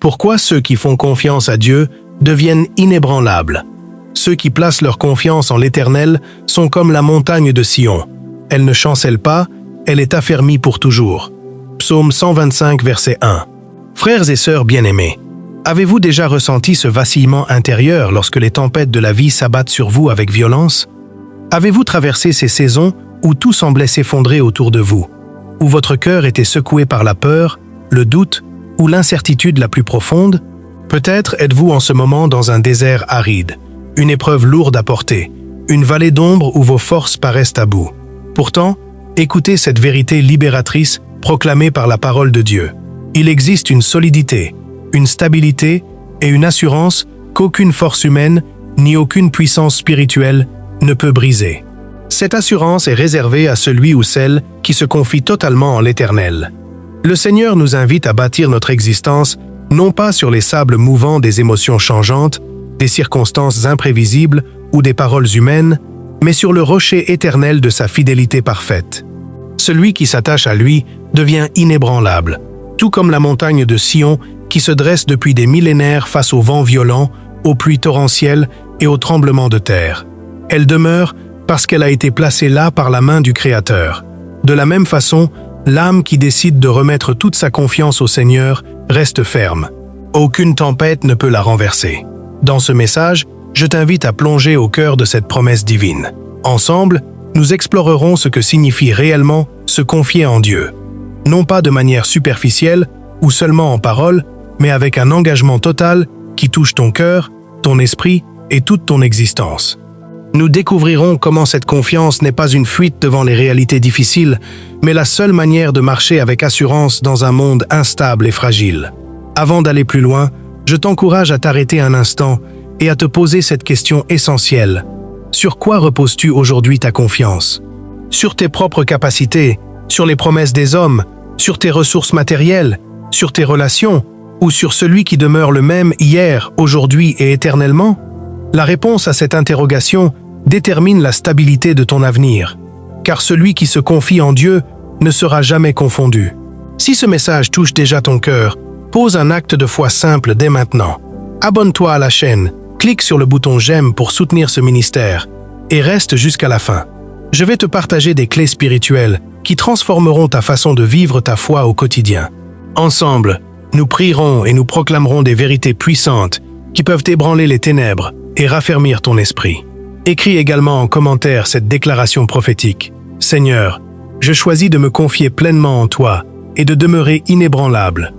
Pourquoi ceux qui font confiance à Dieu deviennent inébranlables? Ceux qui placent leur confiance en l'Éternel sont comme la montagne de Sion. Elle ne chancelle pas, elle est affermie pour toujours. Psaume 125, verset 1. Frères et sœurs bien-aimés, avez-vous déjà ressenti ce vacillement intérieur lorsque les tempêtes de la vie s'abattent sur vous avec violence? Avez-vous traversé ces saisons où tout semblait s'effondrer autour de vous, où votre cœur était secoué par la peur, le doute ou l'incertitude la plus profonde? Peut-être êtes-vous en ce moment dans un désert aride, une épreuve lourde à porter, une vallée d'ombre où vos forces paraissent à bout. Pourtant, écoutez cette vérité libératrice proclamée par la parole de Dieu. Il existe une solidité, une stabilité et une assurance qu'aucune force humaine ni aucune puissance spirituelle ne peut briser. Cette assurance est réservée à celui ou celle qui se confie totalement en l'Éternel. Le Seigneur nous invite à bâtir notre existence non pas sur les sables mouvants des émotions changeantes, des circonstances imprévisibles ou des paroles humaines, mais sur le rocher éternel de sa fidélité parfaite. Celui qui s'attache à lui devient inébranlable, tout comme la montagne de Sion qui se dresse depuis des millénaires face aux vents violents, aux pluies torrentielles et aux tremblements de terre. Elle demeure parce qu'elle a été placée là par la main du Créateur. De la même façon, l'âme qui décide de remettre toute sa confiance au Seigneur reste ferme. Aucune tempête ne peut la renverser. Dans ce message, je t'invite à plonger au cœur de cette promesse divine. Ensemble, nous explorerons ce que signifie réellement se confier en Dieu. Non pas de manière superficielle ou seulement en parole, mais avec un engagement total qui touche ton cœur, ton esprit et toute ton existence. Nous découvrirons comment cette confiance n'est pas une fuite devant les réalités difficiles, mais la seule manière de marcher avec assurance dans un monde instable et fragile. Avant d'aller plus loin, je t'encourage à t'arrêter un instant et à te poser cette question essentielle. Sur quoi reposes-tu aujourd'hui ta confiance? Sur tes propres capacités, sur les promesses des hommes, sur tes ressources matérielles, sur tes relations, ou sur celui qui demeure le même hier, aujourd'hui et éternellement? La réponse à cette interrogation détermine la stabilité de ton avenir, car celui qui se confie en Dieu ne sera jamais confondu. Si ce message touche déjà ton cœur, pose un acte de foi simple dès maintenant. Abonne-toi à la chaîne, clique sur le bouton j'aime pour soutenir ce ministère et reste jusqu'à la fin. Je vais te partager des clés spirituelles qui transformeront ta façon de vivre ta foi au quotidien. Ensemble, nous prierons et nous proclamerons des vérités puissantes qui peuvent ébranler les ténèbres et raffermir ton esprit. Écris également en commentaire cette déclaration prophétique. Seigneur, je choisis de me confier pleinement en toi et de demeurer inébranlable.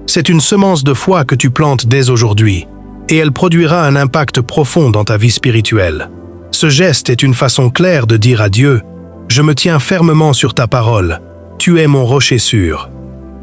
C'est une semence de foi que tu plantes dès aujourd'hui, et elle produira un impact profond dans ta vie spirituelle. Ce geste est une façon claire de dire à Dieu « Je me tiens fermement sur ta parole, tu es mon rocher sûr ».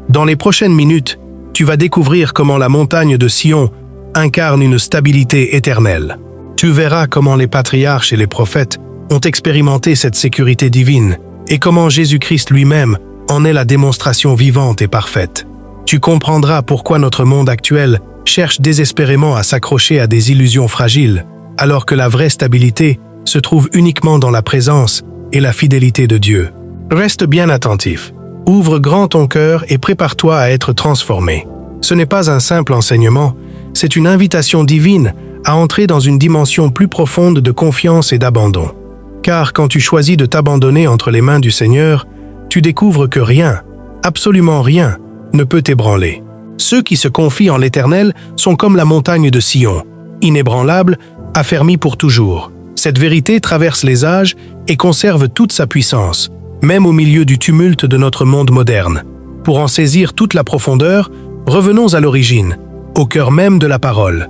Dans les prochaines minutes, tu vas découvrir comment la montagne de Sion incarne une stabilité éternelle. Tu verras comment les patriarches et les prophètes ont expérimenté cette sécurité divine et comment Jésus-Christ lui-même en est la démonstration vivante et parfaite. Tu comprendras pourquoi notre monde actuel cherche désespérément à s'accrocher à des illusions fragiles, alors que la vraie stabilité se trouve uniquement dans la présence et la fidélité de Dieu. Reste bien attentif. Ouvre grand ton cœur et prépare-toi à être transformé. Ce n'est pas un simple enseignement, c'est une invitation divine à entrer dans une dimension plus profonde de confiance et d'abandon. Car quand tu choisis de t'abandonner entre les mains du Seigneur, tu découvres que rien, absolument rien, ne peut t'ébranler. Ceux qui se confient en l'Éternel sont comme la montagne de Sion, inébranlable, affermie pour toujours. Cette vérité traverse les âges et conserve toute sa puissance, même au milieu du tumulte de notre monde moderne. Pour en saisir toute la profondeur, revenons à l'origine, au cœur même de la parole.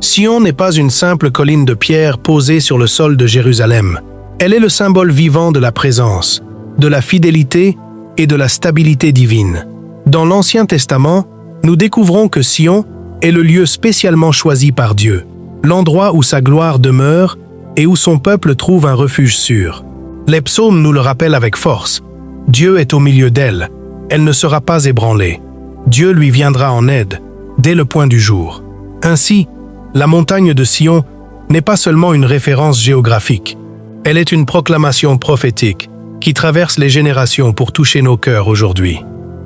Sion n'est pas une simple colline de pierre posée sur le sol de Jérusalem. Elle est le symbole vivant de la présence, de la fidélité et de la stabilité divine. Dans l'Ancien Testament, nous découvrons que Sion est le lieu spécialement choisi par Dieu, l'endroit où sa gloire demeure et où son peuple trouve un refuge sûr. Les psaumes nous le rappellent avec force. Dieu est au milieu d'elle. Elle ne sera pas ébranlée. Dieu lui viendra en aide, dès le point du jour. Ainsi, la montagne de Sion n'est pas seulement une référence géographique. Elle est une proclamation prophétique qui traverse les générations pour toucher nos cœurs aujourd'hui.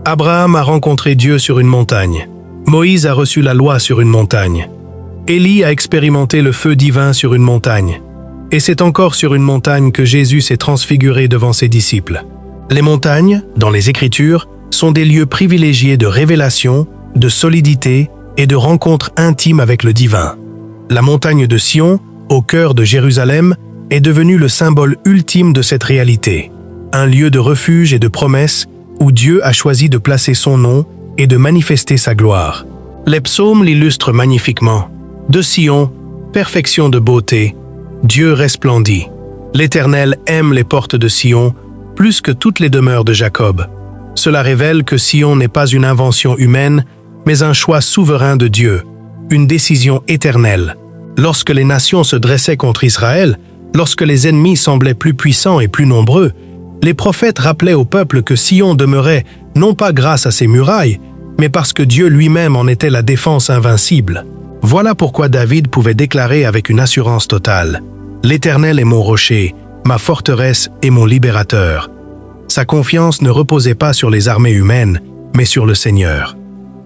Abraham a rencontré Dieu sur une montagne. Moïse a reçu la loi sur une montagne. Élie a expérimenté le feu divin sur une montagne. Et c'est encore sur une montagne que Jésus s'est transfiguré devant ses disciples. Les montagnes, dans les Écritures, sont des lieux privilégiés de révélation, de solidité et de rencontre intime avec le divin. La montagne de Sion, au cœur de Jérusalem, est devenue le symbole ultime de cette réalité. Un lieu de refuge et de promesse où Dieu a choisi de placer son nom et de manifester sa gloire. Les psaumes l'illustrent magnifiquement. De Sion, perfection de beauté, Dieu resplendit. L'Éternel aime les portes de Sion plus que toutes les demeures de Jacob. Cela révèle que Sion n'est pas une invention humaine, mais un choix souverain de Dieu, une décision éternelle. Lorsque les nations se dressaient contre Israël, lorsque les ennemis semblaient plus puissants et plus nombreux, les prophètes rappelaient au peuple que Sion demeurait non pas grâce à ses murailles, mais parce que Dieu lui-même en était la défense invincible. Voilà pourquoi David pouvait déclarer avec une assurance totale « L'Éternel est mon rocher, ma forteresse et mon libérateur ». Sa confiance ne reposait pas sur les armées humaines, mais sur le Seigneur.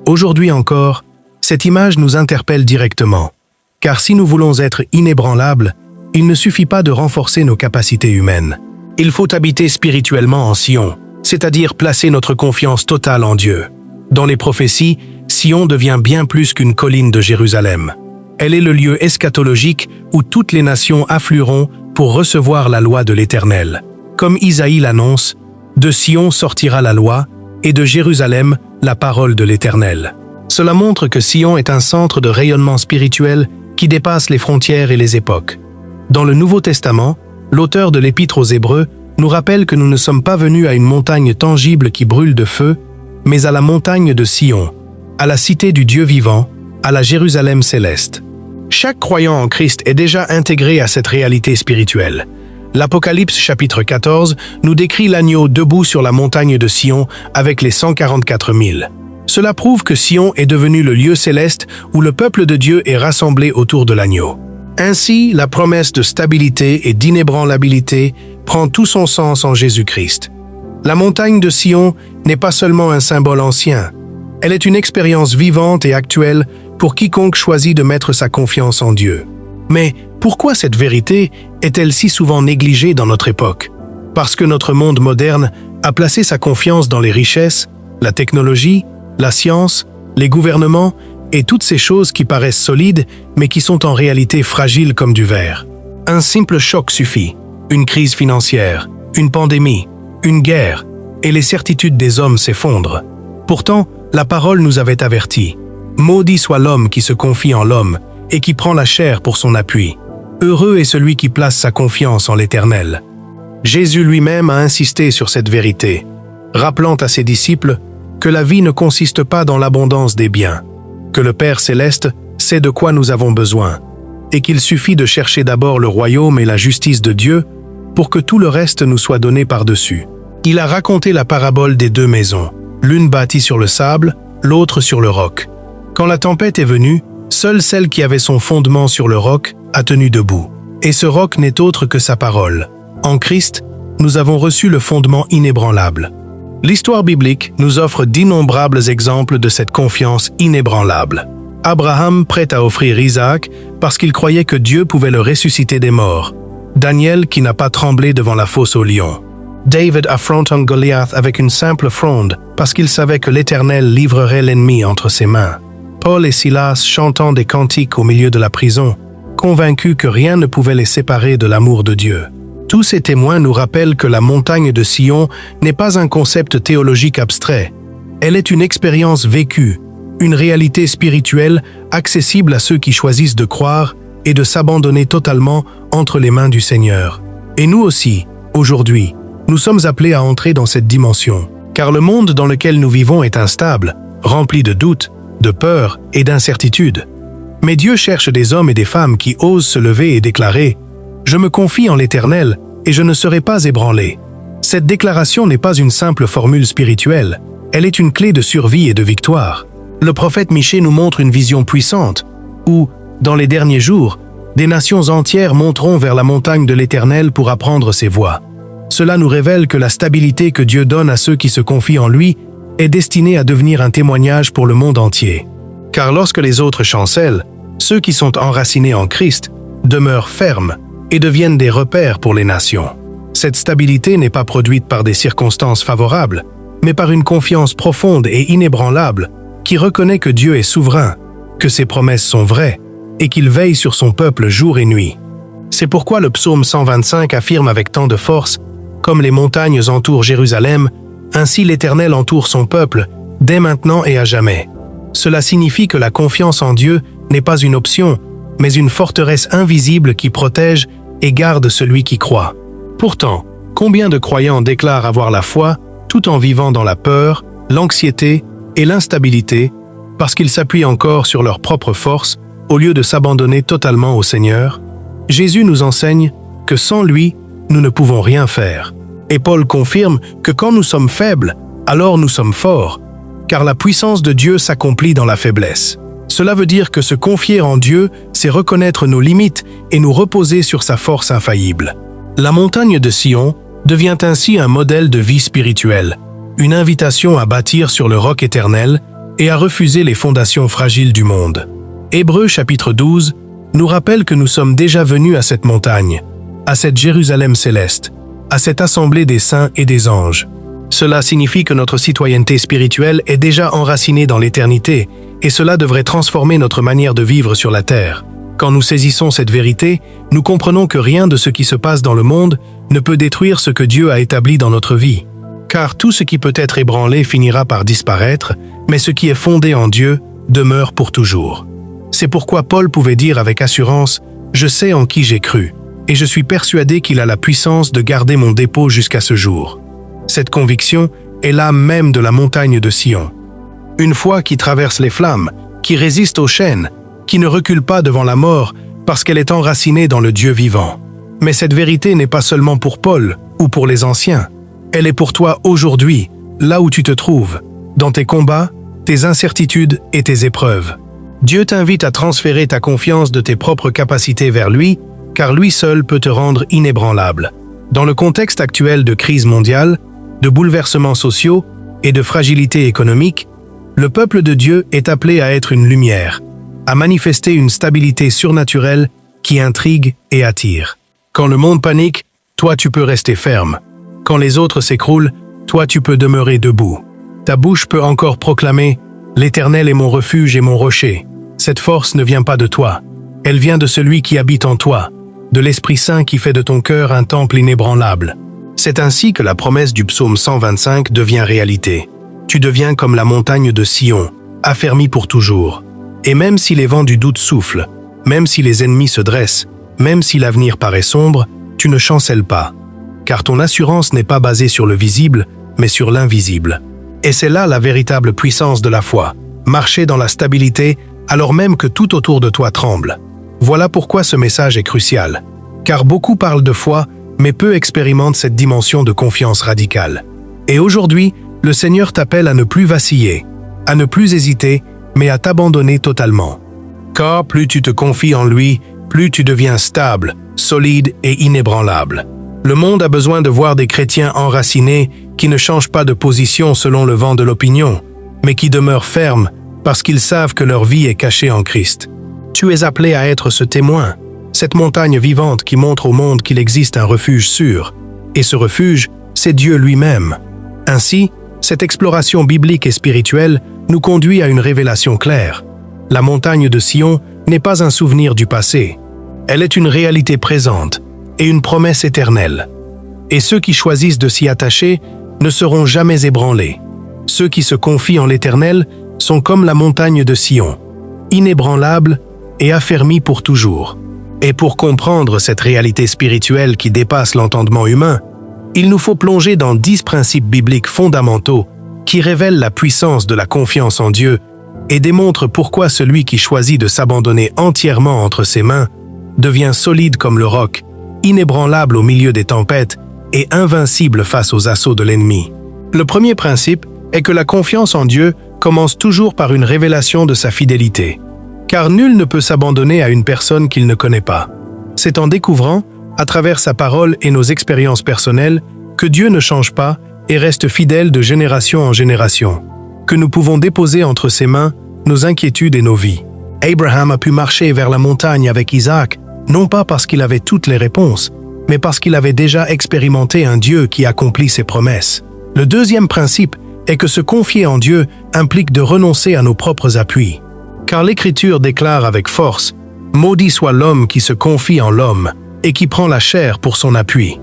Aujourd'hui encore, cette image nous interpelle directement, car si nous voulons être inébranlables, il ne suffit pas de renforcer nos capacités humaines. Il faut habiter spirituellement en Sion, c'est-à-dire placer notre confiance totale en Dieu. Dans les prophéties, Sion devient bien plus qu'une colline de Jérusalem. Elle est le lieu eschatologique où toutes les nations afflueront pour recevoir la loi de l'Éternel. Comme Isaïe l'annonce, de Sion sortira la loi, et de Jérusalem la parole de l'Éternel. Cela montre que Sion est un centre de rayonnement spirituel qui dépasse les frontières et les époques. Dans le Nouveau Testament, l'auteur de l'Épître aux Hébreux nous rappelle que nous ne sommes pas venus à une montagne tangible qui brûle de feu, mais à la montagne de Sion, à la cité du Dieu vivant, à la Jérusalem céleste. Chaque croyant en Christ est déjà intégré à cette réalité spirituelle. L'Apocalypse chapitre 14 nous décrit l'agneau debout sur la montagne de Sion avec les 144 000. Cela prouve que Sion est devenu le lieu céleste où le peuple de Dieu est rassemblé autour de l'agneau. Ainsi, la promesse de stabilité et d'inébranlabilité prend tout son sens en Jésus-Christ. La montagne de Sion n'est pas seulement un symbole ancien, elle est une expérience vivante et actuelle pour quiconque choisit de mettre sa confiance en Dieu. Mais pourquoi cette vérité est-elle si souvent négligée dans notre époque? Parce que notre monde moderne a placé sa confiance dans les richesses, la technologie, la science, les gouvernements et toutes ces choses qui paraissent solides mais qui sont en réalité fragiles comme du verre. Un simple choc suffit, une crise financière, une pandémie, une guerre, et les certitudes des hommes s'effondrent. Pourtant, la parole nous avait avertis. Maudit soit l'homme qui se confie en l'homme et qui prend la chair pour son appui. Heureux est celui qui place sa confiance en l'Éternel. Jésus lui-même a insisté sur cette vérité, rappelant à ses disciples que la vie ne consiste pas dans l'abondance des biens, que le Père céleste sait de quoi nous avons besoin, et qu'il suffit de chercher d'abord le royaume et la justice de Dieu pour que tout le reste nous soit donné par-dessus. Il a raconté la parabole des deux maisons, l'une bâtie sur le sable, l'autre sur le roc. Quand la tempête est venue, seule celle qui avait son fondement sur le roc a tenu debout. Et ce roc n'est autre que sa parole. En Christ, nous avons reçu le fondement inébranlable. L'histoire biblique nous offre d'innombrables exemples de cette confiance inébranlable. Abraham prêt à offrir Isaac parce qu'il croyait que Dieu pouvait le ressusciter des morts. Daniel qui n'a pas tremblé devant la fosse aux lions. David affrontant Goliath avec une simple fronde parce qu'il savait que l'Éternel livrerait l'ennemi entre ses mains. Paul et Silas chantant des cantiques au milieu de la prison, convaincus que rien ne pouvait les séparer de l'amour de Dieu. Tous ces témoins nous rappellent que la montagne de Sion n'est pas un concept théologique abstrait. Elle est une expérience vécue, une réalité spirituelle accessible à ceux qui choisissent de croire et de s'abandonner totalement entre les mains du Seigneur. Et nous aussi, aujourd'hui, nous sommes appelés à entrer dans cette dimension, car le monde dans lequel nous vivons est instable, rempli de doutes, de peurs et d'incertitudes. Mais Dieu cherche des hommes et des femmes qui osent se lever et déclarer « Je me confie en l'Éternel et je ne serai pas ébranlé ». Cette déclaration n'est pas une simple formule spirituelle, elle est une clé de survie et de victoire. Le prophète Michée nous montre une vision puissante, où, dans les derniers jours, des nations entières monteront vers la montagne de l'Éternel pour apprendre ses voies. Cela nous révèle que la stabilité que Dieu donne à ceux qui se confient en lui est destinée à devenir un témoignage pour le monde entier. Car lorsque les autres chancellent, ceux qui sont enracinés en Christ demeurent fermes et deviennent des repères pour les nations. Cette stabilité n'est pas produite par des circonstances favorables, mais par une confiance profonde et inébranlable qui reconnaît que Dieu est souverain, que ses promesses sont vraies et qu'il veille sur son peuple jour et nuit. C'est pourquoi le psaume 125 affirme avec tant de force « Comme les montagnes entourent Jérusalem, ainsi l'Éternel entoure son peuple, dès maintenant et à jamais. » Cela signifie que la confiance en Dieu n'est pas une option, mais une forteresse invisible qui protège et garde celui qui croit. Pourtant, combien de croyants déclarent avoir la foi tout en vivant dans la peur, l'anxiété et l'instabilité parce qu'ils s'appuient encore sur leur propre force au lieu de s'abandonner totalement au Seigneur? Jésus nous enseigne que sans lui, nous ne pouvons rien faire. Et Paul confirme que quand nous sommes faibles, alors nous sommes forts, car la puissance de Dieu s'accomplit dans la faiblesse. Cela veut dire que se confier en Dieu, c'est reconnaître nos limites et nous reposer sur sa force infaillible. La montagne de Sion devient ainsi un modèle de vie spirituelle, une invitation à bâtir sur le roc éternel et à refuser les fondations fragiles du monde. Hébreux chapitre 12 nous rappelle que nous sommes déjà venus à cette montagne, à cette Jérusalem céleste, à cette assemblée des saints et des anges. Cela signifie que notre citoyenneté spirituelle est déjà enracinée dans l'éternité, et cela devrait transformer notre manière de vivre sur la terre. Quand nous saisissons cette vérité, nous comprenons que rien de ce qui se passe dans le monde ne peut détruire ce que Dieu a établi dans notre vie. Car tout ce qui peut être ébranlé finira par disparaître, mais ce qui est fondé en Dieu demeure pour toujours. C'est pourquoi Paul pouvait dire avec assurance « Je sais en qui j'ai cru, et je suis persuadé qu'il a la puissance de garder mon dépôt jusqu'à ce jour. » Cette conviction est l'âme même de la montagne de Sion. Une foi qui traverse les flammes, qui résiste aux chaînes, qui ne recule pas devant la mort parce qu'elle est enracinée dans le Dieu vivant. Mais cette vérité n'est pas seulement pour Paul ou pour les anciens. Elle est pour toi aujourd'hui, là où tu te trouves, dans tes combats, tes incertitudes et tes épreuves. Dieu t'invite à transférer ta confiance de tes propres capacités vers lui, car lui seul peut te rendre inébranlable. Dans le contexte actuel de crise mondiale, de bouleversements sociaux et de fragilité économique, le peuple de Dieu est appelé à être une lumière, à manifester une stabilité surnaturelle qui intrigue et attire. Quand le monde panique, toi tu peux rester ferme. Quand les autres s'écroulent, toi tu peux demeurer debout. Ta bouche peut encore proclamer « L'Éternel est mon refuge et mon rocher ». Cette force ne vient pas de toi, elle vient de celui qui habite en toi, de l'Esprit Saint qui fait de ton cœur un temple inébranlable. C'est ainsi que la promesse du psaume 125 devient réalité. Tu deviens comme la montagne de Sion, affermie pour toujours. Et même si les vents du doute soufflent, même si les ennemis se dressent, même si l'avenir paraît sombre, tu ne chancelles pas. Car ton assurance n'est pas basée sur le visible, mais sur l'invisible. Et c'est là la véritable puissance de la foi, marcher dans la stabilité alors même que tout autour de toi tremble. Voilà pourquoi ce message est crucial. Car beaucoup parlent de foi, mais peu expérimentent cette dimension de confiance radicale. Et aujourd'hui, le Seigneur t'appelle à ne plus vaciller, à ne plus hésiter, mais à t'abandonner totalement. Car plus tu te confies en lui, plus tu deviens stable, solide et inébranlable. Le monde a besoin de voir des chrétiens enracinés qui ne changent pas de position selon le vent de l'opinion, mais qui demeurent fermes parce qu'ils savent que leur vie est cachée en Christ. Tu es appelé à être ce témoin, cette montagne vivante qui montre au monde qu'il existe un refuge sûr. Et ce refuge, c'est Dieu lui-même. Ainsi, cette exploration biblique et spirituelle nous conduit à une révélation claire. La montagne de Sion n'est pas un souvenir du passé. Elle est une réalité présente et une promesse éternelle. Et ceux qui choisissent de s'y attacher ne seront jamais ébranlés. Ceux qui se confient en l'Éternel sont comme la montagne de Sion, inébranlables et affermis pour toujours. Et pour comprendre cette réalité spirituelle qui dépasse l'entendement humain, il nous faut plonger dans 10 principes bibliques fondamentaux qui révèlent la puissance de la confiance en Dieu et démontrent pourquoi celui qui choisit de s'abandonner entièrement entre ses mains devient solide comme le roc, inébranlable au milieu des tempêtes et invincible face aux assauts de l'ennemi. Le premier principe est que la confiance en Dieu commence toujours par une révélation de sa fidélité. Car nul ne peut s'abandonner à une personne qu'il ne connaît pas. C'est en découvrant, à travers sa parole et nos expériences personnelles, que Dieu ne change pas et reste fidèle de génération en génération, que nous pouvons déposer entre ses mains nos inquiétudes et nos vies. Abraham a pu marcher vers la montagne avec Isaac, non pas parce qu'il avait toutes les réponses, mais parce qu'il avait déjà expérimenté un Dieu qui accomplit ses promesses. Le deuxième principe est que se confier en Dieu implique de renoncer à nos propres appuis. Car l'Écriture déclare avec force « Maudit soit l'homme qui se confie en l'homme et qui prend la chair pour son appui ».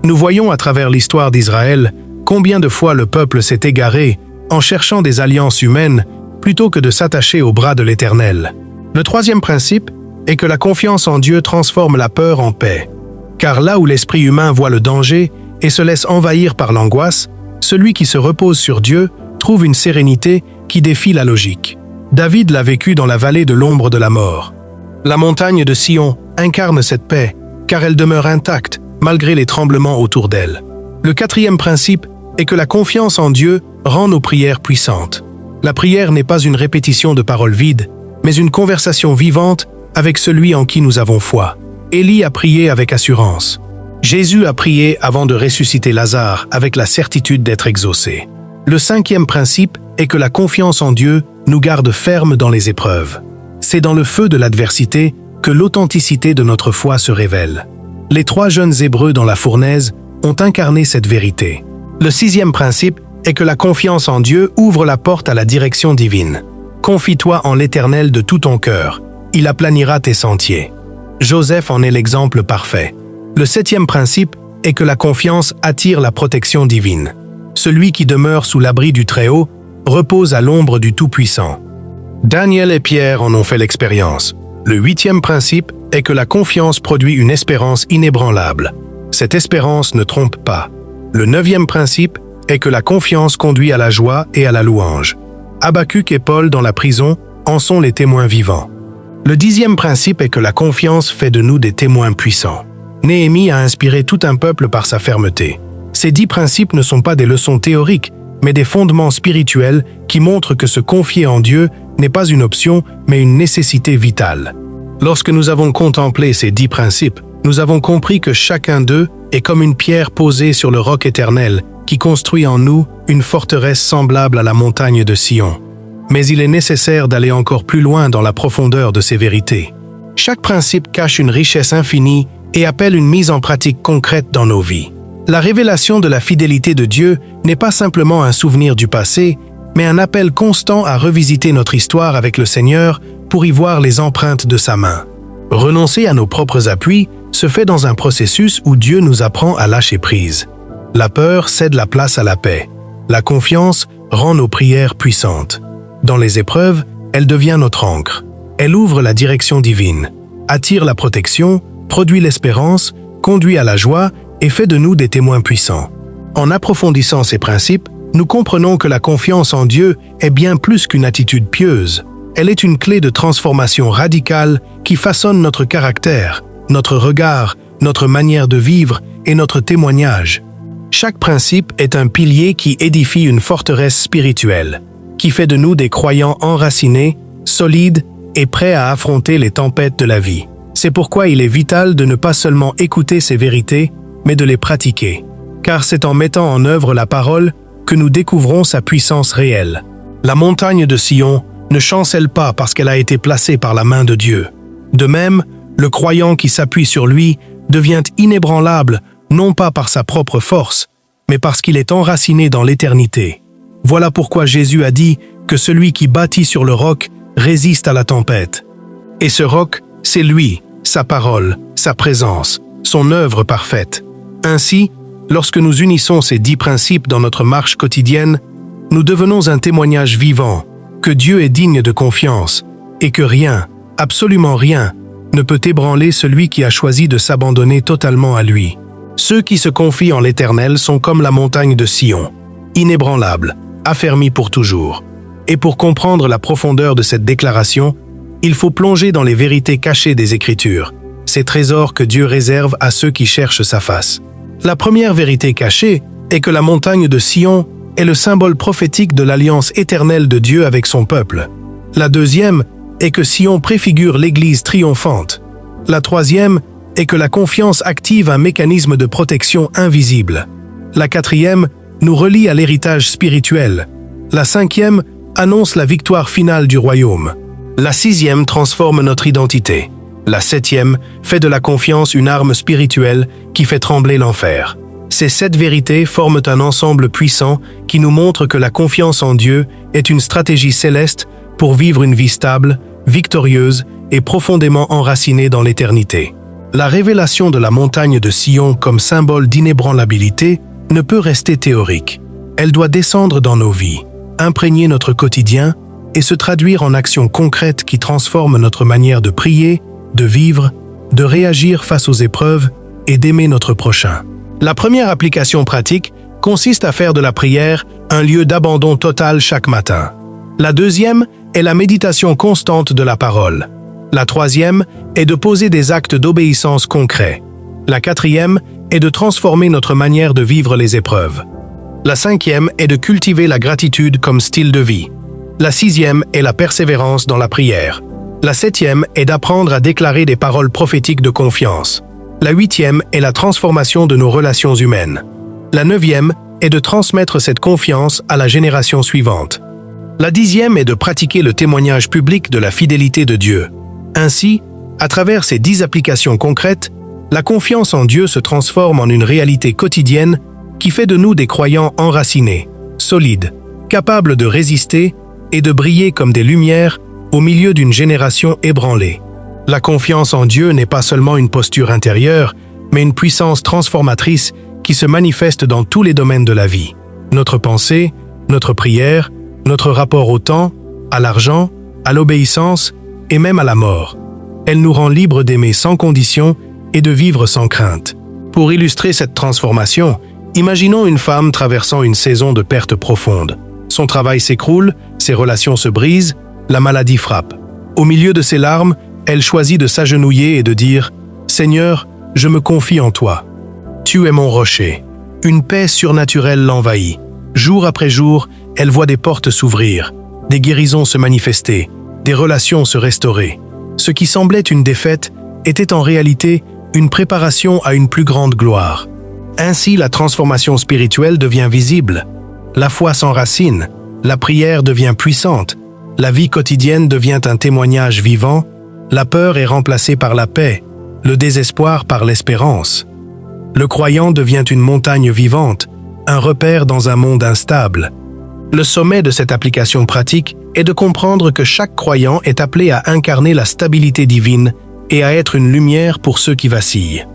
Nous voyons à travers l'histoire d'Israël combien de fois le peuple s'est égaré en cherchant des alliances humaines plutôt que de s'attacher au bras de l'Éternel. Le troisième principe est que la confiance en Dieu transforme la peur en paix. Car là où l'esprit humain voit le danger et se laisse envahir par l'angoisse, celui qui se repose sur Dieu trouve une sérénité qui défie la logique. David l'a vécu dans la vallée de l'ombre de la mort. La montagne de Sion incarne cette paix, car elle demeure intacte malgré les tremblements autour d'elle. Le quatrième principe est que la confiance en Dieu rend nos prières puissantes. La prière n'est pas une répétition de paroles vides, mais une conversation vivante avec celui en qui nous avons foi. Élie a prié avec assurance. Jésus a prié avant de ressusciter Lazare avec la certitude d'être exaucé. Le cinquième principe est que la confiance en Dieu nous garde fermes dans les épreuves. C'est dans le feu de l'adversité que l'authenticité de notre foi se révèle. Les 3 jeunes Hébreux dans la fournaise ont incarné cette vérité. Le sixième principe est que la confiance en Dieu ouvre la porte à la direction divine. Confie-toi en l'Éternel de tout ton cœur, il aplanira tes sentiers. Joseph en est l'exemple parfait. Le septième principe est que la confiance attire la protection divine. Celui qui demeure sous l'abri du Très-Haut repose à l'ombre du Tout-Puissant. Daniel et Pierre en ont fait l'expérience. Le huitième principe est que la confiance produit une espérance inébranlable. Cette espérance ne trompe pas. Le neuvième principe est que la confiance conduit à la joie et à la louange. Habacuc et Paul dans la prison en sont les témoins vivants. Le 10e principe est que la confiance fait de nous des témoins puissants. Néhémie a inspiré tout un peuple par sa fermeté. Ces 10 principes ne sont pas des leçons théoriques, mais des fondements spirituels qui montrent que se confier en Dieu n'est pas une option, mais une nécessité vitale. Lorsque nous avons contemplé ces 10 principes, nous avons compris que chacun d'eux est comme une pierre posée sur le roc éternel qui construit en nous une forteresse semblable à la montagne de Sion. Mais il est nécessaire d'aller encore plus loin dans la profondeur de ces vérités. Chaque principe cache une richesse infinie et appelle une mise en pratique concrète dans nos vies. La révélation de la fidélité de Dieu n'est pas simplement un souvenir du passé, mais un appel constant à revisiter notre histoire avec le Seigneur pour y voir les empreintes de sa main. Renoncer à nos propres appuis se fait dans un processus où Dieu nous apprend à lâcher prise. La peur cède la place à la paix. La confiance rend nos prières puissantes. Dans les épreuves, elle devient notre ancre. Elle ouvre la direction divine, attire la protection, produit l'espérance, conduit à la joie et fait de nous des témoins puissants. En approfondissant ces principes, nous comprenons que la confiance en Dieu est bien plus qu'une attitude pieuse. Elle est une clé de transformation radicale qui façonne notre caractère, notre regard, notre manière de vivre et notre témoignage. Chaque principe est un pilier qui édifie une forteresse spirituelle, qui fait de nous des croyants enracinés, solides et prêts à affronter les tempêtes de la vie. C'est pourquoi il est vital de ne pas seulement écouter ces vérités, mais de les pratiquer. Car c'est en mettant en œuvre la parole que nous découvrons sa puissance réelle. La montagne de Sion ne chancelle pas parce qu'elle a été placée par la main de Dieu. De même, le croyant qui s'appuie sur lui devient inébranlable, non pas par sa propre force, mais parce qu'il est enraciné dans l'éternité. Voilà pourquoi Jésus a dit que celui qui bâtit sur le roc résiste à la tempête. Et ce roc, c'est lui, sa parole, sa présence, son œuvre parfaite. Ainsi, lorsque nous unissons ces 10 principes dans notre marche quotidienne, nous devenons un témoignage vivant que Dieu est digne de confiance et que rien, absolument rien, ne peut ébranler celui qui a choisi de s'abandonner totalement à lui. Ceux qui se confient en l'Éternel sont comme la montagne de Sion, inébranlable, affermie pour toujours. Et pour comprendre la profondeur de cette déclaration, il faut plonger dans les vérités cachées des Écritures, ces trésors que Dieu réserve à ceux qui cherchent sa face. La première vérité cachée est que la montagne de Sion est le symbole prophétique de l'alliance éternelle de Dieu avec son peuple. La deuxième est que Sion préfigure l'Église triomphante. La troisième est que la confiance active un mécanisme de protection invisible. La quatrième nous relie à l'héritage spirituel. La cinquième annonce la victoire finale du royaume. La 6e transforme notre identité. La 7e fait de la confiance une arme spirituelle qui fait trembler l'enfer. Ces 7 vérités forment un ensemble puissant qui nous montre que la confiance en Dieu est une stratégie céleste pour vivre une vie stable, victorieuse et profondément enracinée dans l'éternité. La révélation de la montagne de Sion comme symbole d'inébranlabilité ne peut rester théorique. Elle doit descendre dans nos vies, imprégner notre quotidien et se traduire en actions concrètes qui transforment notre manière de prier, de vivre, de réagir face aux épreuves et d'aimer notre prochain. La première application pratique consiste à faire de la prière un lieu d'abandon total chaque matin. La deuxième est la méditation constante de la parole. La troisième est de poser des actes d'obéissance concrets. La quatrième est de transformer notre manière de vivre les épreuves. La 5e est de cultiver la gratitude comme style de vie. La 6e est la persévérance dans la prière. La 7e est d'apprendre à déclarer des paroles prophétiques de confiance. La 8e est la transformation de nos relations humaines. La 9e est de transmettre cette confiance à la génération suivante. La 10e est de pratiquer le témoignage public de la fidélité de Dieu. Ainsi, à travers ces 10 applications concrètes, la confiance en Dieu se transforme en une réalité quotidienne qui fait de nous des croyants enracinés, solides, capables de résister et de briller comme des lumières au milieu d'une génération ébranlée. La confiance en Dieu n'est pas seulement une posture intérieure, mais une puissance transformatrice qui se manifeste dans tous les domaines de la vie. Notre pensée, notre prière, notre rapport au temps, à l'argent, à l'obéissance et même à la mort. Elle nous rend libres d'aimer sans condition et de vivre sans crainte. Pour illustrer cette transformation, imaginons une femme traversant une saison de perte profonde. Son travail s'écroule, ses relations se brisent, la maladie frappe. Au milieu de ses larmes, elle choisit de s'agenouiller et de dire « Seigneur, je me confie en toi. Tu es mon rocher. » Une paix surnaturelle l'envahit. Jour après jour, elle voit des portes s'ouvrir, des guérisons se manifester, des relations se restaurer. Ce qui semblait une défaite était en réalité une préparation à une plus grande gloire. Ainsi, la transformation spirituelle devient visible. La foi s'enracine, la prière devient puissante, la vie quotidienne devient un témoignage vivant, la peur est remplacée par la paix, le désespoir par l'espérance. Le croyant devient une montagne vivante, un repère dans un monde instable. Le sommet de cette application pratique est de comprendre que chaque croyant est appelé à incarner la stabilité divine et à être une lumière pour ceux qui vacillent.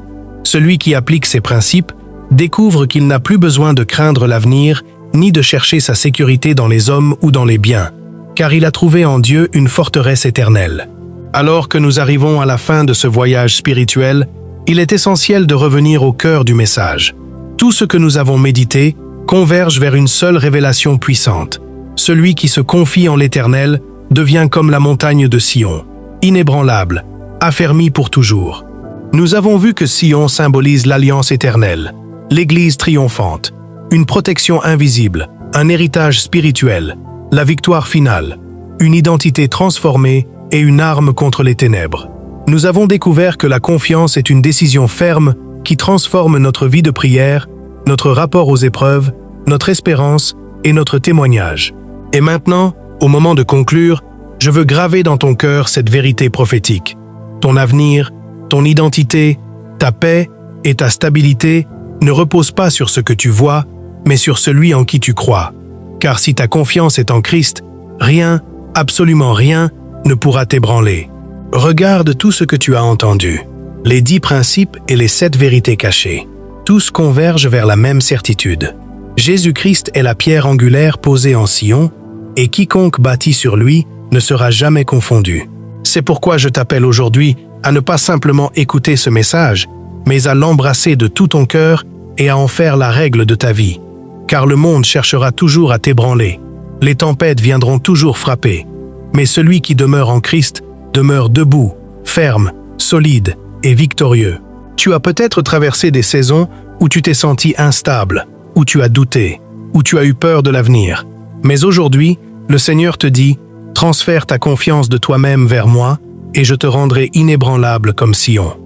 Celui qui applique ces principes découvre qu'il n'a plus besoin de craindre l'avenir ni de chercher sa sécurité dans les hommes ou dans les biens, car il a trouvé en Dieu une forteresse éternelle. Alors que nous arrivons à la fin de ce voyage spirituel, il est essentiel de revenir au cœur du message. Tout ce que nous avons médité converge vers une seule révélation puissante. Celui qui se confie en l'Éternel devient comme la montagne de Sion, inébranlable, affermi pour toujours. Nous avons vu que Sion symbolise l'alliance éternelle, l'Église triomphante, une protection invisible, un héritage spirituel, la victoire finale, une identité transformée et une arme contre les ténèbres. Nous avons découvert que la confiance est une décision ferme qui transforme notre vie de prière, notre rapport aux épreuves, notre espérance et notre témoignage. Et maintenant, au moment de conclure, je veux graver dans ton cœur cette vérité prophétique. Ton avenir, ton identité, ta paix et ta stabilité ne reposent pas sur ce que tu vois, mais sur celui en qui tu crois. Car si ta confiance est en Christ, rien, absolument rien, ne pourra t'ébranler. Regarde tout ce que tu as entendu. Les 10 principes et les 7 vérités cachées. Tous convergent vers la même certitude. Jésus-Christ est la pierre angulaire posée en Sion, et quiconque bâtit sur lui ne sera jamais confondu. C'est pourquoi je t'appelle aujourd'hui à ne pas simplement écouter ce message, mais à l'embrasser de tout ton cœur et à en faire la règle de ta vie. Car le monde cherchera toujours à t'ébranler. Les tempêtes viendront toujours frapper. Mais celui qui demeure en Christ demeure debout, ferme, solide et victorieux. Tu as peut-être traversé des saisons où tu t'es senti instable, où tu as douté, où tu as eu peur de l'avenir. Mais aujourd'hui, le Seigneur te dit « Transfère ta confiance de toi-même vers moi et je te rendrai inébranlable comme Sion. »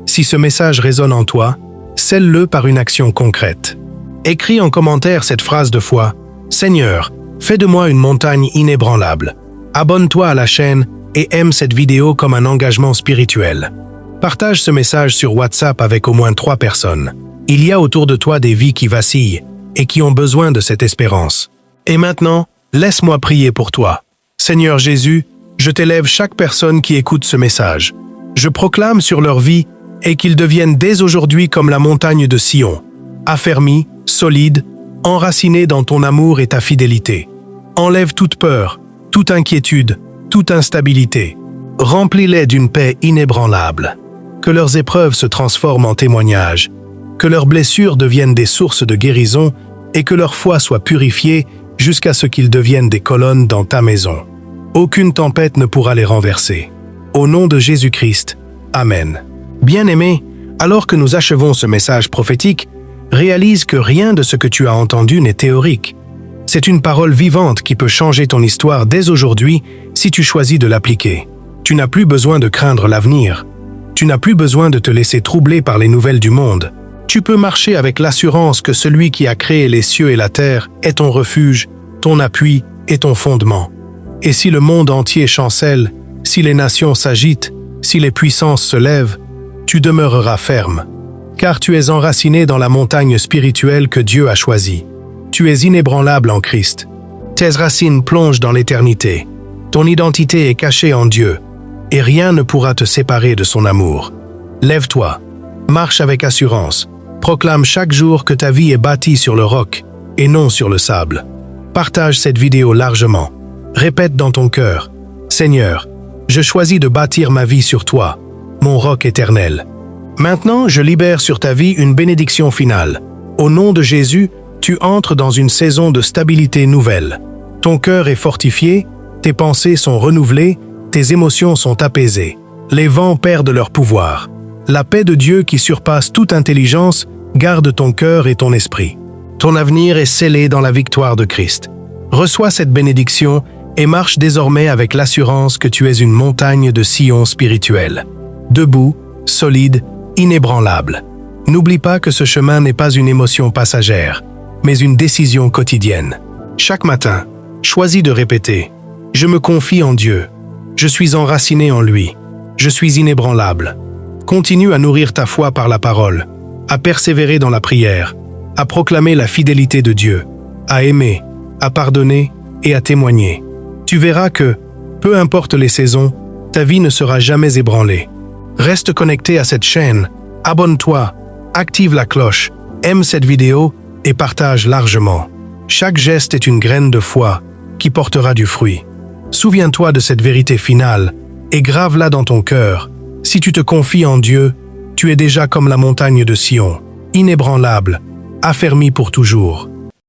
Si ce message résonne en toi, scelle-le par une action concrète. Écris en commentaire cette phrase de foi « Seigneur, Fais de moi une montagne inébranlable. Abonne-toi à la chaîne et aime cette vidéo comme un engagement spirituel. Partage ce message sur WhatsApp avec au moins 3 personnes. Il y a autour de toi des vies qui vacillent et qui ont besoin de cette espérance. Et maintenant, laisse-moi prier pour toi. Seigneur Jésus, je t'élève chaque personne qui écoute ce message. Je proclame sur leur vie et qu'ils deviennent dès aujourd'hui comme la montagne de Sion, affermis, solides, enracinés dans ton amour et ta fidélité. Enlève toute peur, toute inquiétude, toute instabilité. Remplis-les d'une paix inébranlable. Que leurs épreuves se transforment en témoignages, que leurs blessures deviennent des sources de guérison et que leur foi soit purifiée jusqu'à ce qu'ils deviennent des colonnes dans ta maison. Aucune tempête ne pourra les renverser. Au nom de Jésus-Christ, Amen. Bien-aimé, alors que nous achevons ce message prophétique, réalise que rien de ce que tu as entendu n'est théorique. C'est une parole vivante qui peut changer ton histoire dès aujourd'hui si tu choisis de l'appliquer. Tu n'as plus besoin de craindre l'avenir. Tu n'as plus besoin de te laisser troubler par les nouvelles du monde. Tu peux marcher avec l'assurance que celui qui a créé les cieux et la terre est ton refuge, ton appui et ton fondement. Et si le monde entier chancelle, si les nations s'agitent, si les puissances se lèvent, tu demeureras ferme, car tu es enraciné dans la montagne spirituelle que Dieu a choisie. Tu es inébranlable en Christ. Tes racines plongent dans l'éternité. Ton identité est cachée en Dieu, et rien ne pourra te séparer de son amour. Lève-toi, marche avec assurance, proclame chaque jour que ta vie est bâtie sur le roc et non sur le sable. Partage cette vidéo largement. Répète dans ton cœur, « Seigneur, je choisis de bâtir ma vie sur toi, mon roc éternel. » Maintenant, je libère sur ta vie une bénédiction finale. Au nom de Jésus, tu entres dans une saison de stabilité nouvelle. Ton cœur est fortifié, tes pensées sont renouvelées, tes émotions sont apaisées. Les vents perdent leur pouvoir. La paix de Dieu qui surpasse toute intelligence garde ton cœur et ton esprit. Ton avenir est scellé dans la victoire de Christ. Reçois cette bénédiction et marche désormais avec l'assurance que tu es une montagne de Sion spirituelle. Debout, solide, inébranlable. N'oublie pas que ce chemin n'est pas une émotion passagère, mais une décision quotidienne. Chaque matin, choisis de répéter « Je me confie en Dieu. Je suis enraciné en lui. Je suis inébranlable. » Continue à nourrir ta foi par la parole, à persévérer dans la prière, à proclamer la fidélité de Dieu, à aimer, à pardonner et à témoigner. Tu verras que, peu importe les saisons, ta vie ne sera jamais ébranlée. Reste connecté à cette chaîne, abonne-toi, active la cloche, aime cette vidéo et partage largement. Chaque geste est une graine de foi qui portera du fruit. Souviens-toi de cette vérité finale et grave-la dans ton cœur. Si tu te confies en Dieu, tu es déjà comme la montagne de Sion, inébranlable, affermi pour toujours.